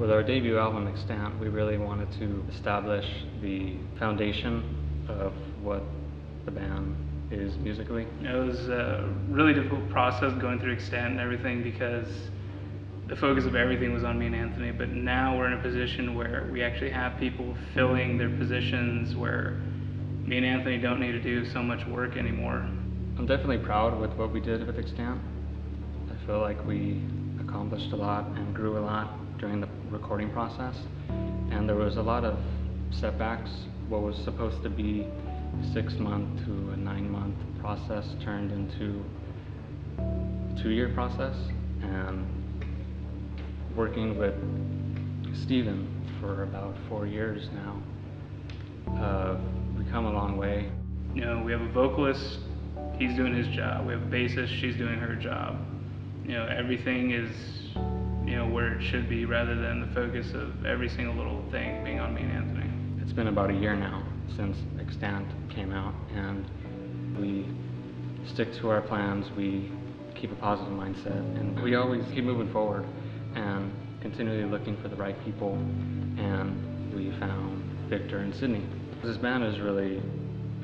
With our debut album, Extant, we really wanted to establish the foundation of what the band is musically. It was a really difficult process going through Extant and everything because the focus of everything was on me and Anthony, but now we're in a position where we actually have people filling their positions where me and Anthony don't need to do so much work anymore. I'm definitely proud with what we did with Extant. I feel like we accomplished a lot and grew a lot during the recording process, and there was a lot of setbacks. What was supposed to be a 6-month to a 9-month process turned into a 2-year process, and working with Steven for about 4 years now, we've come a long way. You know, we have a vocalist, he's doing his job. We have a bassist, she's doing her job. You know, everything is, you know, where it should be rather than the focus of every single little thing being on me and Anthony. It's been about a year now since Extant came out, and we stick to our plans, we keep a positive mindset, and we always keep moving forward and continually looking for the right people, and we found Victor and Sydney. This band is really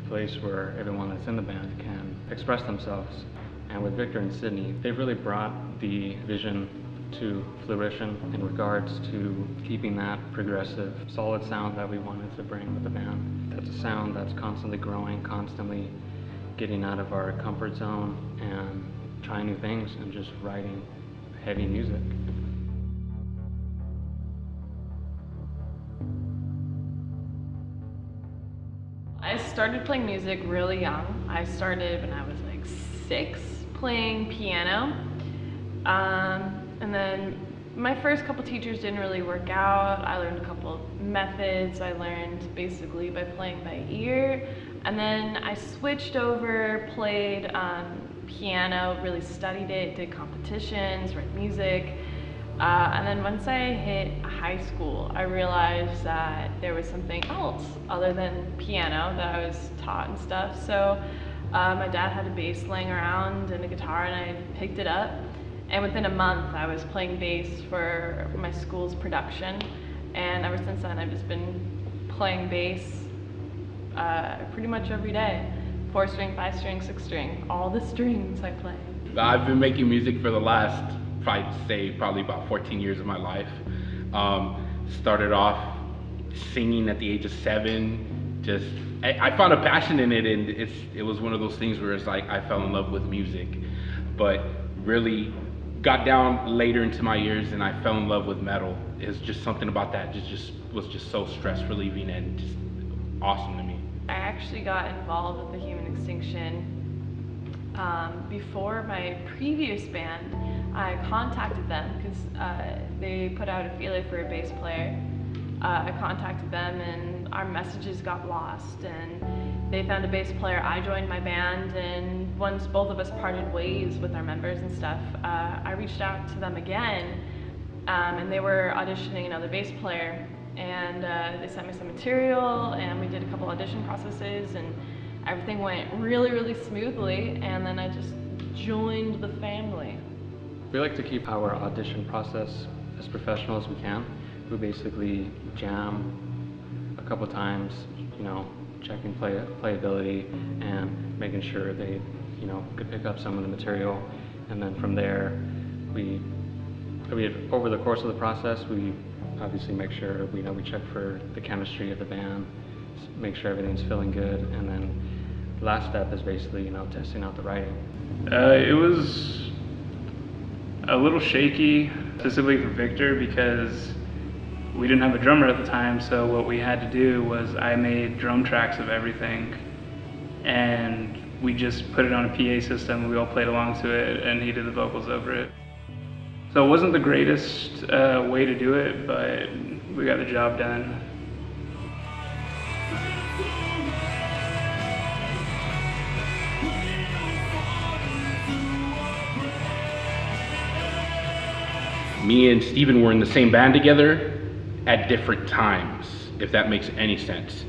a place where everyone that's in the band can express themselves, and with Victor and Sydney, they've really brought the vision to fruition in regards to keeping that progressive, solid sound that we wanted to bring with the band. That's a sound that's constantly growing, constantly getting out of our comfort zone and trying new things and just writing heavy music. I started playing music really young. I started when I was like 6, playing piano. And then my first couple teachers didn't really work out. I learned a couple methods. I learned basically by playing by ear. And then I switched over, played piano, really studied it, did competitions, wrote music. And then once I hit high school, I realized that there was something else other than piano that I was taught and stuff. So my dad had a bass laying around and a guitar, and I picked it up. And within a month, I was playing bass for my school's production. And ever since then, I've just been playing bass pretty much every day. 4-string, 5-string, 6-string, all the strings I play. I've been making music for the last, probably about 14 years of my life. Started off singing at the age of 7. I found a passion in it, and it was one of those things where it's like I fell in love with music, but really got down later into my years and I fell in love with metal. It's just something about that was just so stress relieving and just awesome to me. I actually got involved with the Human Extinction before my previous band. I contacted them because they put out a feeler for a bass player. I contacted them and our messages got lost, and they found a bass player. I joined my band, and once both of us parted ways with our members and stuff, I reached out to them again, and they were auditioning another bass player, and they sent me some material, and we did a couple audition processes, and everything went really, really smoothly, and then I just joined the family. We like to keep our audition process as professional as we can. We basically jam a couple times, you know, checking playability and making sure they, you know, could pick up some of the material. And then from there, over the course of the process, we obviously make sure we check for the chemistry of the band, make sure everything's feeling good, and then the last step is basically, you know, testing out the writing. It was a little shaky, specifically for Victor, because we didn't have a drummer at the time, so what we had to do was I made drum tracks of everything, and we just put it on a PA system, and we all played along to it, and he did the vocals over it. So it wasn't the greatest way to do it, but we got the job done. Me and Steven were in the same band together at different times, if that makes any sense.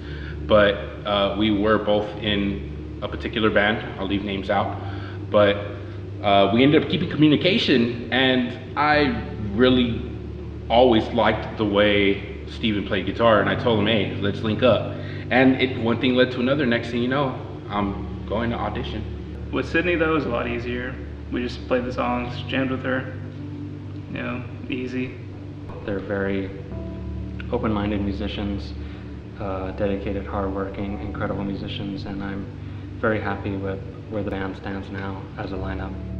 But we were both in a particular band, I'll leave names out, but we ended up keeping communication, and I really always liked the way Steven played guitar, and I told him, hey, let's link up. And one thing led to another. Next thing you know, I'm going to audition. With Sydney though, it was a lot easier. We just played the songs, jammed with her, you know, easy. They're very open-minded musicians, dedicated, hardworking, incredible musicians, and I'm very happy with where the band stands now as a lineup.